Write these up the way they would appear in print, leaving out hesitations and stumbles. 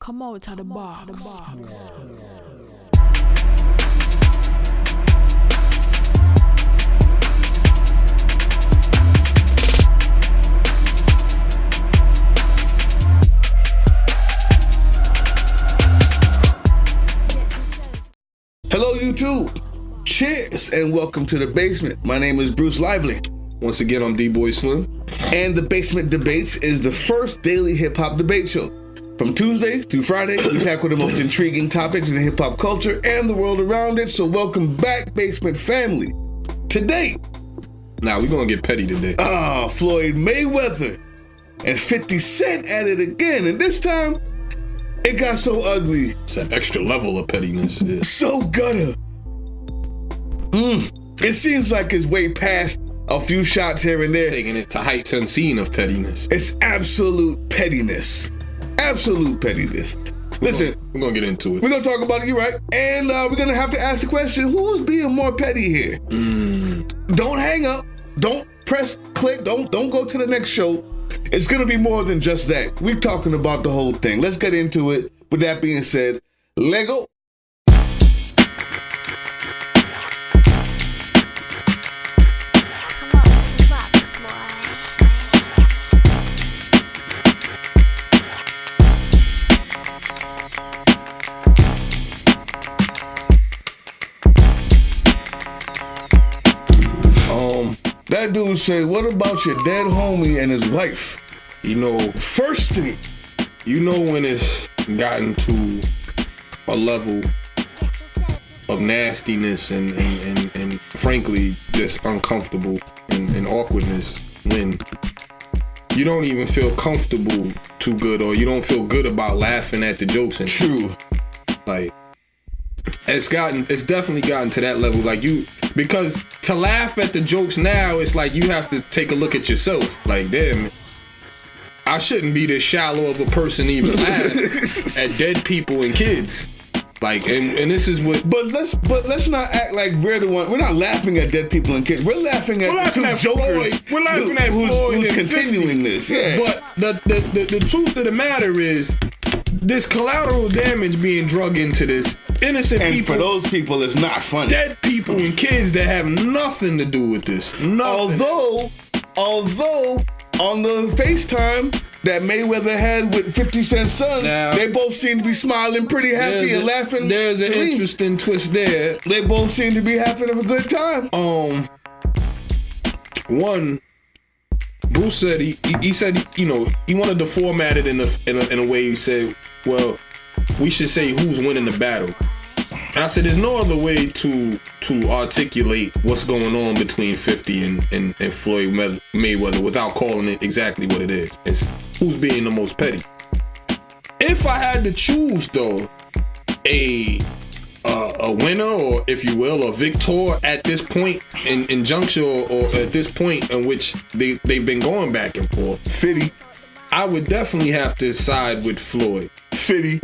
Come out to the bar. Hello YouTube, cheers and welcome to the basement. My name is Bruce Lively. Once again, I'm D-Boy Slim. And the Basement Debates is the first daily hip-hop debate show. From Tuesday through Friday, we tackle the most intriguing topics in hip-hop culture and the world around it. So welcome back, Basement family. Today, we're gonna get petty today. Floyd Mayweather and 50 Cent at it again. And this time, it got so ugly. It's an extra level of pettiness. Yeah. So gutter. It seems like it's way past a few shots here and there. Taking it to heights unseen of pettiness. It's absolute pettiness. Absolute pettiness. Listen, we're gonna get into it. We're gonna talk about it, you're right. And we're gonna have to ask the question, who's being more petty here? Don't hang up. Don't press click. Don't go to the next show. It's gonna be more than just that. We're talking about the whole thing. Let's get into it. With that being said, Lego. That dude said, what about your dead homie and his wife? You know, first thing. You know when it's gotten to a level of nastiness and frankly, just uncomfortable and awkwardness when you don't even feel comfortable too good or you don't feel good about laughing at the jokes. And true. Like, it's definitely gotten to that level. Like because to laugh at the jokes now, it's like you have to take a look at yourself. Like, damn, I shouldn't be this shallow of a person to even laugh at dead people and kids. Like, and this is what. But let's not act like we're the one. We're not laughing at dead people and kids. We're laughing at the two jokers. Floyd. We're laughing at Floyd who's continuing 50. this. Yeah. But the truth of the matter is, this collateral damage being drug into this. Innocent and people. For those people, it's not funny. Dead people and kids that have nothing to do with this. Nothing. Although on the FaceTime that Mayweather had with 50 Cent's son, they both seem to be smiling pretty happy and laughing. There's an interesting twist there. They both seem to be having a good time. One, Bruce said he said he wanted to format it in a way. He said, well, we should say who's winning the battle. And I said, there's no other way to articulate what's going on between 50 and Floyd Mayweather without calling it exactly what it is. It's who's being the most petty. If I had to choose, though, a winner, or if you will, a victor at this point in juncture, or at this point in which they've been going back and forth, 50, I would definitely have to side with Floyd. 50.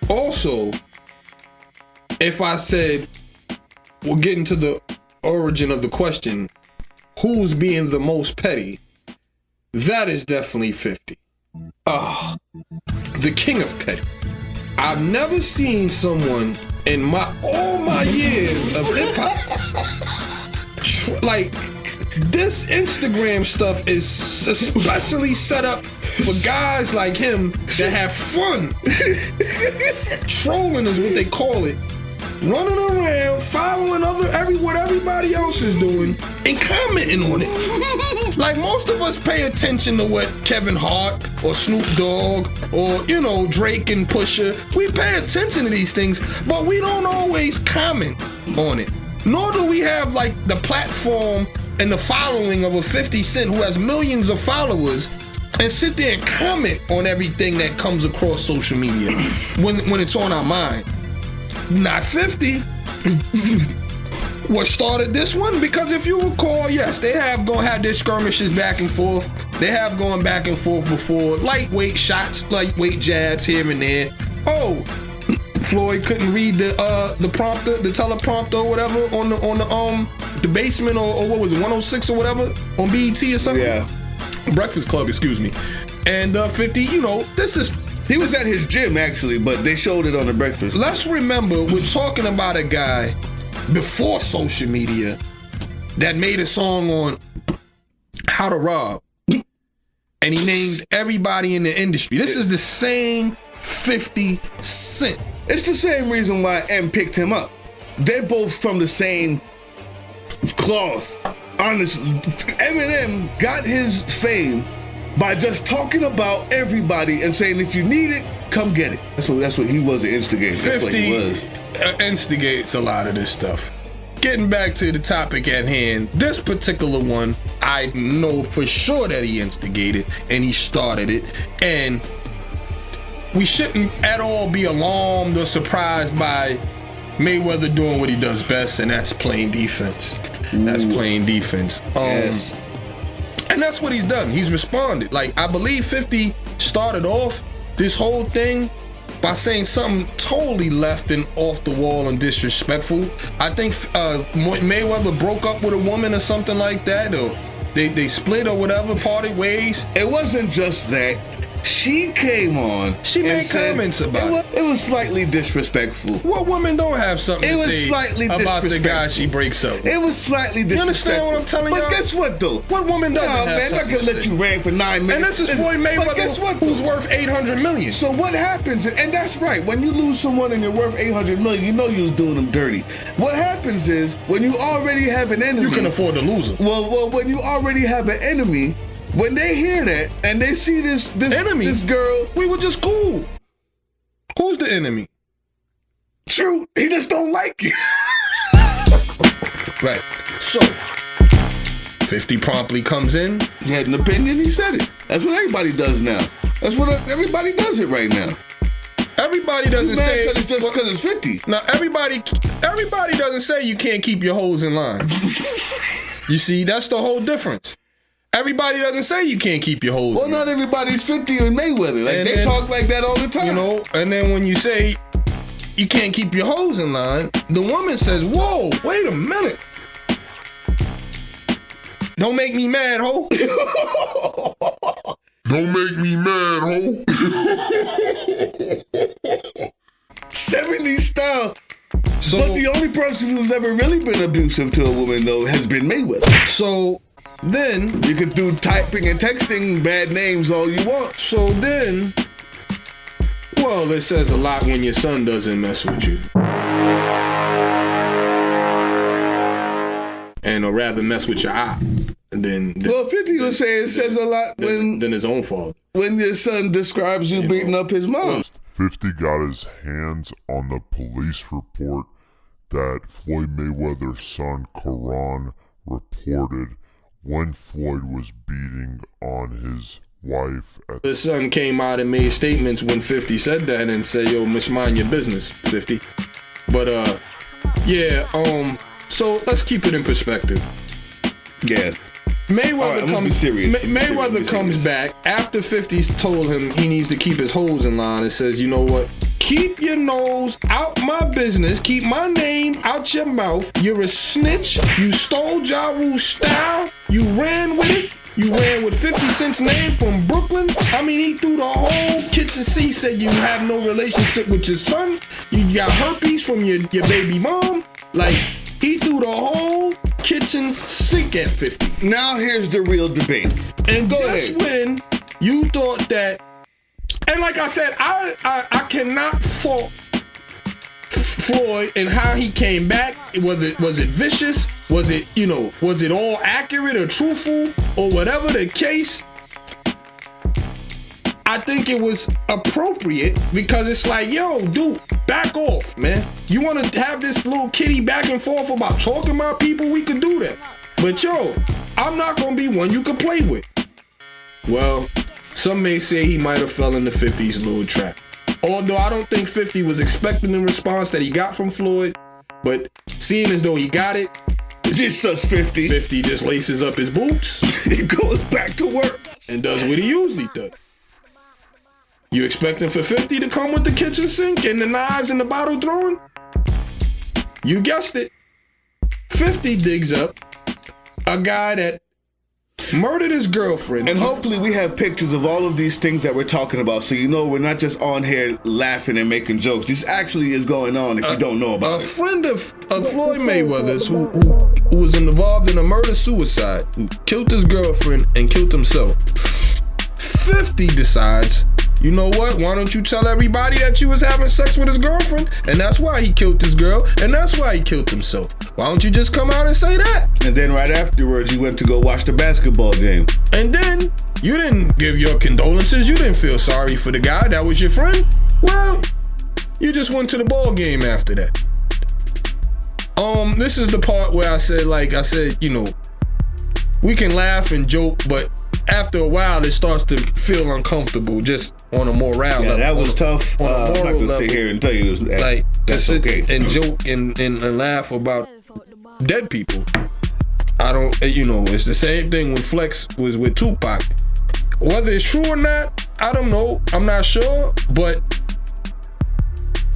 Also, if I said, we're getting to the origin of the question, who's being the most petty? That is definitely 50. The king of petty. I've never seen someone in all my years of hip hop like this. Instagram stuff is especially set up for guys like him that have fun. Trolling is what they call it. Running around, following what everybody else is doing, and commenting on it. Like, most of us pay attention to what Kevin Hart or Snoop Dogg or, Drake and Pusha. We pay attention to these things, but we don't always comment on it. Nor do we have, like, the platform and the following of a 50 Cent who has millions of followers and sit there and comment on everything that comes across social media when it's on our mind. Not 50. What started this one? Because if you recall, yes, they have had their skirmishes back and forth. They have gone back and forth before. Lightweight shots, lightweight jabs here and there. Oh, Floyd couldn't read the prompter, the teleprompter or whatever on the basement or what was it, 106 or whatever on BET or something. Yeah. Breakfast Club, excuse me. And 50, this is He was at his gym, actually, but they showed it on the breakfast. Let's remember, we're talking about a guy before social media that made a song on how to rob. And he named everybody in the industry. This is the same 50 Cent. It's the same reason why M picked him up. They're both from the same cloth. Honestly, Eminem got his fame by just talking about everybody and saying, if you need it, come get it. That's what he was, an instigator. 50 That's what he was. Instigates a lot of this stuff. Getting back to the topic at hand, this particular one, I know for sure that he instigated and he started it. And we shouldn't at all be alarmed or surprised by Mayweather doing what he does best, and that's playing defense. That's playing defense. Yes. And that's what he's done. He's responded. Like, I believe 50 started off this whole thing by saying something totally left and off the wall and disrespectful. I think Mayweather broke up with a woman or something like that, or they split or whatever, parted ways. It wasn't just that. She came on. She made comments about it. It was slightly disrespectful. What woman don't have something to say about the guy she breaks up with? It was slightly disrespectful. You understand what I'm telling you? But guess what, though? What woman doesn't have man, something I'm not going to let you rant for 9 minutes. And this is Floyd Mayweather, but guess what, who's worth $800 million. So what happens, and that's right, when you lose someone and you're worth $800 million, you know you was doing them dirty. What happens is, when you already have an enemy... You can afford to lose him. Well, when you already have an enemy... When they hear that and they see this enemy, this girl, we were just cool. Who's the enemy? True, he just don't like you. Right. So 50 promptly comes in. He had an opinion. He said it. That's what everybody does now. That's what everybody does it right now. Everybody doesn't say it's just because it's 50. Now everybody doesn't say you can't keep your hoes in line. You see, that's the whole difference. Everybody doesn't say you can't keep your hoes. Well, not everybody's 50 in Mayweather. Like, they talk like that all the time. You know, and then when you say you can't keep your hoes in line, the woman says, whoa, wait a minute. Don't make me mad, ho. Don't make me mad, ho. 70s style. So, but the only person who's ever really been abusive to a woman, though, has been Mayweather. So then you can do typing and texting bad names all you want. So then, well, it says a lot when your son doesn't mess with you. And or rather mess with your eye. Well, 50 was saying it says a lot than his own fault. When your son describes you beating up his mom. 50 got his hands on the police report that Floyd Mayweather's son, Coore, reported when Floyd was beating on his wife. The son came out and made statements when 50 said that and said, yo, miss, mind your business, 50. But, so let's keep it in perspective. Yeah. Mayweather comes back after 50's told him he needs to keep his hoes in line and says, you know what? Keep your nose out my business. Keep my name out your mouth. You're a snitch. You stole Ja Rule's style. You ran with it. You ran with 50 Cent's name from Brooklyn. I mean, he threw the whole kitchen sink. Said you have no relationship with your son. You got herpes from your baby mom. Like, he threw the whole kitchen sink at 50. Now here's the real debate. And go ahead. When you thought that, and like I said, I cannot fault Floyd and how he came back. Was it vicious? Was it all accurate or truthful or whatever the case? I think it was appropriate because it's like, yo, dude, back off, man. You want to have this little kitty back and forth about talking about people? We could do that. But yo, I'm not going to be one you could play with. Well, some may say he might have fell into 50's little trap. Although I don't think 50 was expecting the response that he got from Floyd. But seeing as though he got it, it's just 50. 50 just laces up his boots. He goes back to work. And does what he usually does. You expecting for 50 to come with the kitchen sink and the knives and the bottle throwing? You guessed it. 50 digs up a guy that Murdered his girlfriend. And hopefully we have pictures of all of these things that we're talking about, so you know we're not just on here laughing and making jokes. This actually is going on if you don't know about it. A friend of Floyd Mayweather's who was involved in a murder-suicide, who killed his girlfriend and killed himself. 50 decides, you know what, why don't you tell everybody that you was having sex with his girlfriend, and that's why he killed his girl, and that's why he killed himself. Why don't you just come out and say that? And then right afterwards, you went to go watch the basketball game. And then you didn't give your condolences. You didn't feel sorry for the guy that was your friend. Well, you just went to the ball game after that. This is the part where I said, you know, we can laugh and joke, but after a while, it starts to feel uncomfortable just on a morale level. That was tough. On a moral I'm not going to sit level. here and tell you To sit okay. and joke and laugh about dead people. I don't, you know, it's the same thing when Flex was with Tupac. Whether it's true or not, I don't know. I'm not sure, but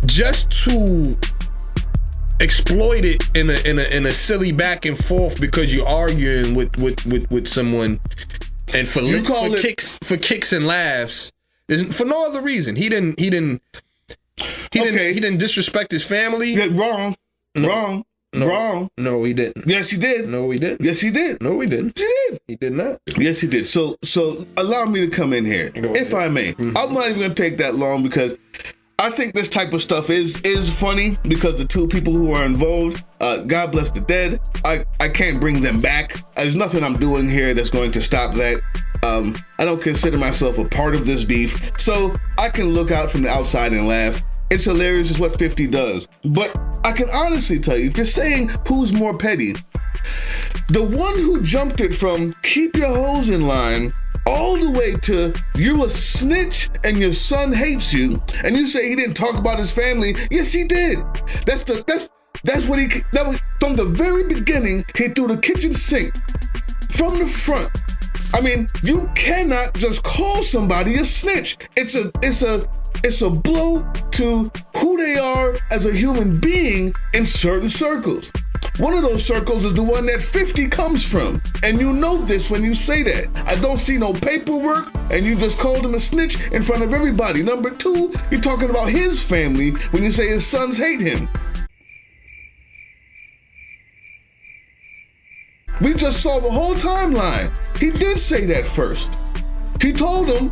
just to exploit it in a silly back and forth because you're arguing with someone, and for kicks and laughs, for no other reason. He didn't disrespect his family. Yeah, wrong. No, he didn't. Yes, he did. No, he didn't. Yes, he did. No, he didn't. He did. He did not. Yes, he did. So allow me to come in here, if I may. Mm-hmm. I'm not even going to take that long because I think this type of stuff is funny because the two people who are involved, God bless the dead, I can't bring them back. There's nothing I'm doing here that's going to stop that. I don't consider myself a part of this beef, so I can look out from the outside and laugh. It's hilarious is what 50 does. But I can honestly tell you, if you're saying who's more petty, the one who jumped it from keep your hoes in line all the way to you a snitch and your son hates you, and you say he didn't talk about his family. Yes, he did. That's what that was from the very beginning. He threw the kitchen sink from the front. I mean, you cannot just call somebody a snitch. It's a blow to who they are as a human being in certain circles. One of those circles is the one that 50 comes from. And you know this when you say that. I don't see no paperwork, and you just called him a snitch in front of everybody. Number two, you're talking about his family when you say his sons hate him. We just saw the whole timeline. He did say that first. He told him,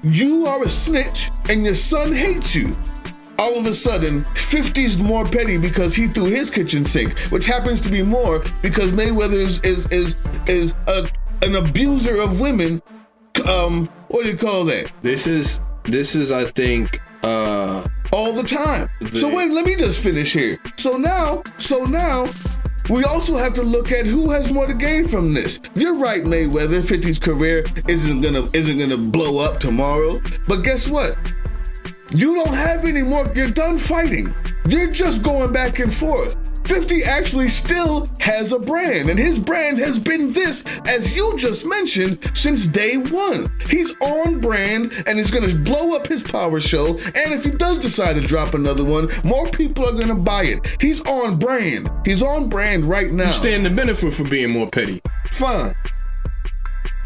you are a snitch and your son hates you. All of a sudden, 50's more petty because he threw his kitchen sink, which happens to be more because Mayweather is an abuser of women. What do you call that? This is I think all the time. So wait, let me just finish here. So now we also have to look at who has more to gain from this. You're right, Mayweather. 50's career isn't gonna blow up tomorrow. But guess what? You don't have any more. You're done fighting. You're just going back and forth. 50 actually still has a brand, and his brand has been this, as you just mentioned, since day one. He's on brand, and he's gonna blow up his power show, and if he does decide to drop another one, more people are gonna buy it. He's on brand. He's on brand right now. You stand to benefit for being more petty. Fine.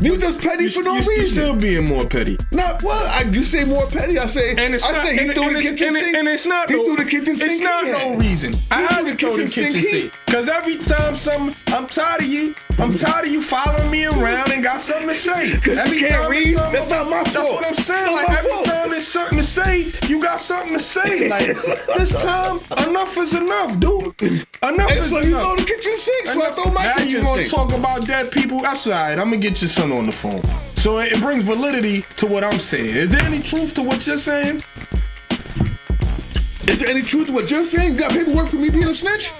You just petty for no reason. You're still being more petty. Not what? You say more petty. I say he threw the kitchen sink. And it's not. He threw the kitchen sink. It's not no reason. I had to throw the kitchen sink. Because every time I'm tired of you. I'm tired of you following me around and got something to say. Every you can't read. That's not my fault. That's what I'm saying. Like every time there's something to say, you got something to say. Like this time, enough is enough, dude. Enough is enough. So you throw the kitchen sink. So I throw my kitchen sink. Now you want to talk about dead people? That's all right. I'm gonna get your son on the phone. So it brings validity to what I'm saying. Is there any truth to what you're saying? Is there any truth to what you're saying? You got paperwork for me being a snitch?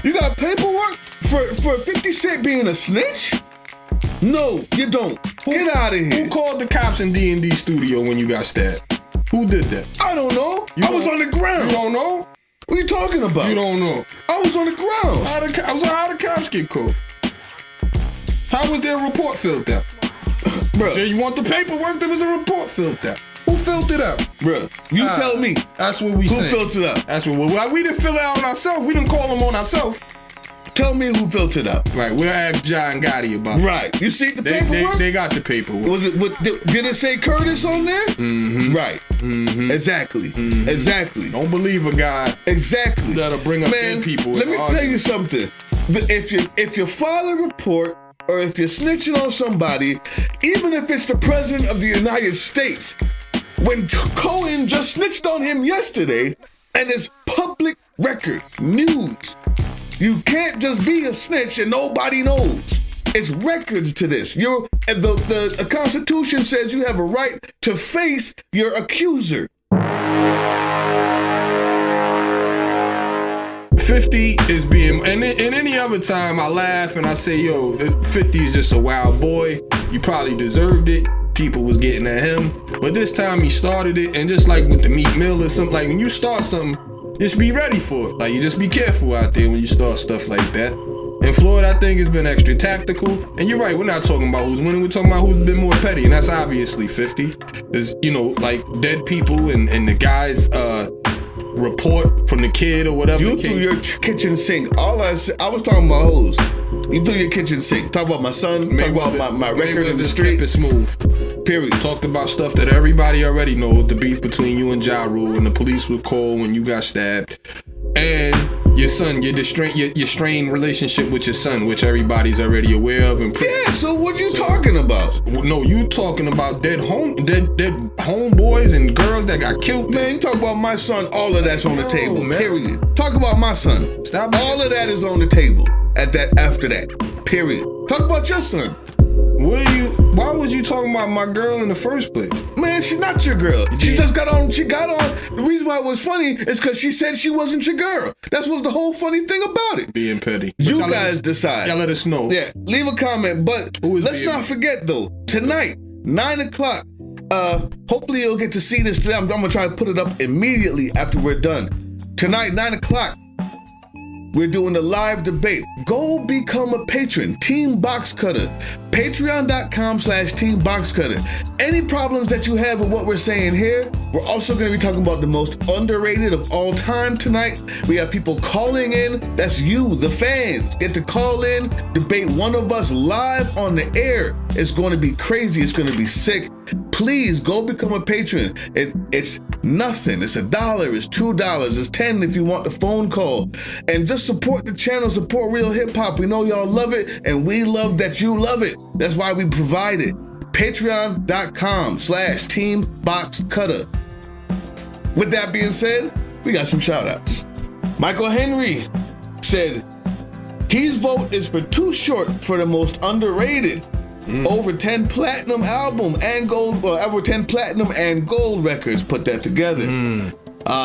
You got paperwork for 50 Cent being a snitch? No, you don't. Get out of here. Who called the cops in D&D studio when you got stabbed? Who did that? I don't know. I was on the ground. You don't know? What are you talking about? You don't know. I was on the ground. How the cops get called? How was their report filled out? Bruh. So you want the paperwork? There was a report filled out. Who filled it out? Bruh, you tell me. That's what we said. Who filled it out? That's what we didn't fill it out on ourselves. We didn't call them on ourselves. Tell me who filled it out. Right, we'll ask John Gotti about it. Right. You see the paperwork? They got the paperwork. Did it say Curtis on there? Mm-hmm. Right. Mm-hmm. Exactly. Mm-hmm. Exactly. Don't believe a guy. Exactly. That'll bring up dead people. Let me tell you something. If you file a report or if you're snitching on somebody, even if it's the president of the United States, when Cohen just snitched on him yesterday, and it's public record news, you can't just be a snitch and nobody knows. It's records to this. The Constitution says you have a right to face your accuser. 50 is being, and any other time I laugh and I say, yo, 50 is just a wild boy. You probably deserved it. People was getting at him. But this time he started it, and just like with the Meat Mill or something, like when you start something, just be ready for it. Like, you just be careful out there when you start stuff like that. And Floyd, I think, has been extra tactical. And you're right, we're not talking about who's winning, we're talking about who's been more petty, and that's obviously 50. There's, like dead people and the guys report from the kid or whatever. You threw your kitchen sink. I was talking about hoes. You threw your kitchen sink. Talk about my son. Talk about my record in the street. Keep it smooth. Period. Talked about stuff that everybody already knows. The beef between you and Ja Rule, and the police with Coore when you got stabbed, and your son, your strained relationship with your son, which everybody's already aware of. And so what you talking about? No, you talking about dead homeboys and girls that got killed. Man, you talk about my son. All of that's on the table. Man. Period. Talk about my son. Stop. All of that is on the table. After that. Period. Talk about your son. Why was you talking about my girl in the first place? Man, she's not your girl. She just got on. She got on. The reason why it was funny is because she said she wasn't your girl. That's what's the whole funny thing about it. Being petty. You guys decide. Y'all let us know. Yeah, leave a comment. But let's not forget though, tonight, 9:00. Hopefully you'll get to see this today. I'm gonna try to put it up immediately after we're done. Tonight, 9:00. We're doing a live debate. Go become a patron. Team Box Cutter. Patreon.com/Team Box Cutter. Any problems that you have with what we're saying here, we're also going to be talking about the most underrated of all time tonight. We have people calling in. That's you, the fans. Get to call in, debate one of us live on the air. It's going to be crazy. It's going to be sick. Please go become a patron. It's nothing. It's $1. It's $2. It's $10 if you want the phone call. And just support the channel. Support real hip hop. We know y'all love it, and we love that you love it. That's why we provide it. Patreon.com/Team Box Cutter. With that being said, we got some shout outs. Michael Henry said his vote is for Too Short for the most underrated. Over 10 platinum album and gold, over 10 platinum and gold records put that together.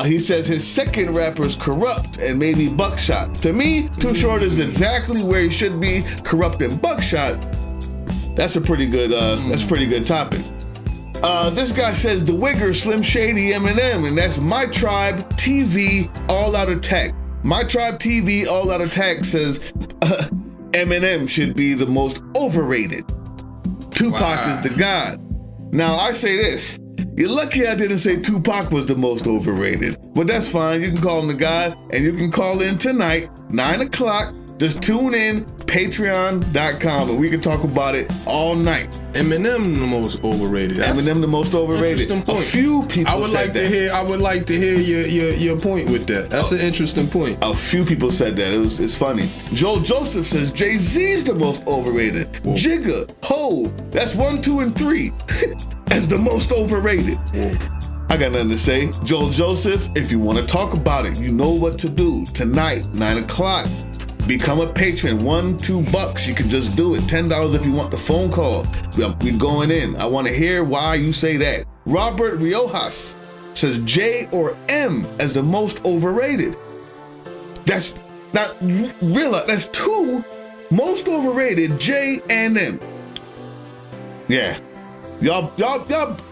He says his second rapper is Corrupt and maybe Buckshot. To me, Too Short is exactly where he should be. Corrupt and Buckshot. That's a pretty good. That's a pretty good topic. This guy says The Wigger, Slim Shady, Eminem, and that's My Tribe TV All Out Attack. My Tribe TV All Out Attack says Eminem should be the most overrated. Tupac is the god. Now I say this. You're lucky I didn't say Tupac was the most overrated. But that's fine. You can call him the god, and you can call in tonight, 9:00. Just tune in, patreon.com, and we can talk about it all night. Eminem the most overrated. Eminem the most overrated. A few people said that. I would like to hear your point with that. That's an interesting point. A few people said that. It's funny. Joel Joseph says Jay-Z's the most overrated. Whoa. Jigga, Hove, that's 1, 2, and 3 as the most overrated. Whoa. I got nothing to say. Joel Joseph, if you want to talk about it, you know what to do. Tonight, 9:00. Become a patron, $1, $2. You can just do it. $10 if you want the phone call. We're going in. I want to hear why you say that. Robert Riojas says J or M as the most overrated. That's not real. That's 2 most overrated, J and M. Yeah, y'all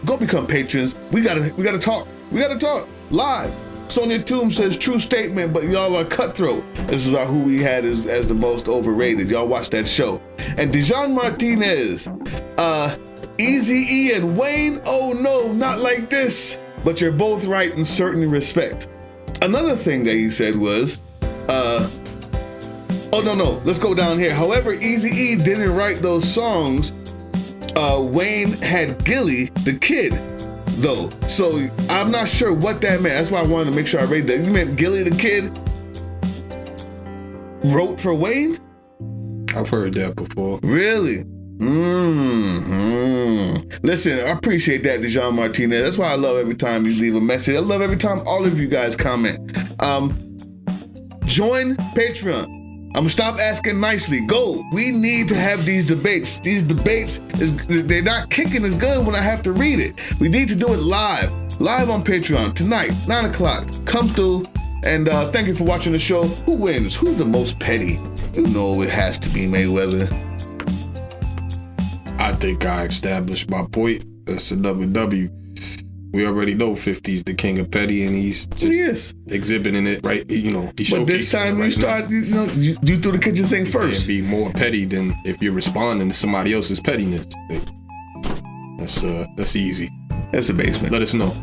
go become patrons. We gotta talk. We gotta talk live. Sonia Toom says true statement, but y'all are cutthroat. This is who we had as the most overrated. Y'all watch that show. And Dijon Martinez, Eazy-E and Wayne, oh no, not like this. But you're both right in certain respects. Another thing that he said was, Oh, no. Let's go down here. However, Eazy-E didn't write those songs. Wayne had Gilly, the Kid, though. So I'm not sure what that meant. That's why I wanted to make sure I read that. You meant Gilly, the Kid wrote for Wayne? I've heard that before. Really? Listen, I appreciate that, Dejan Martinez. That's why I love every time you leave a message. I love every time all of you guys comment. Join Patreon. I'm gonna stop asking nicely. Go. We need to have these debates. These debates, they're not kicking as good when I have to read it. We need to do it live on Patreon tonight, 9 o'clock. Come through, and thank you for watching the show. Who wins? Who's the most petty? You know it has to be Mayweather. I think I established my point. That's another W. We already know 50's the king of petty, and he's just exhibiting it right. You know, he's showcasing. But this time you start, you threw the kitchen sink first. And be more petty than if you're responding to somebody else's pettiness. That's easy. That's the basement. Let us know.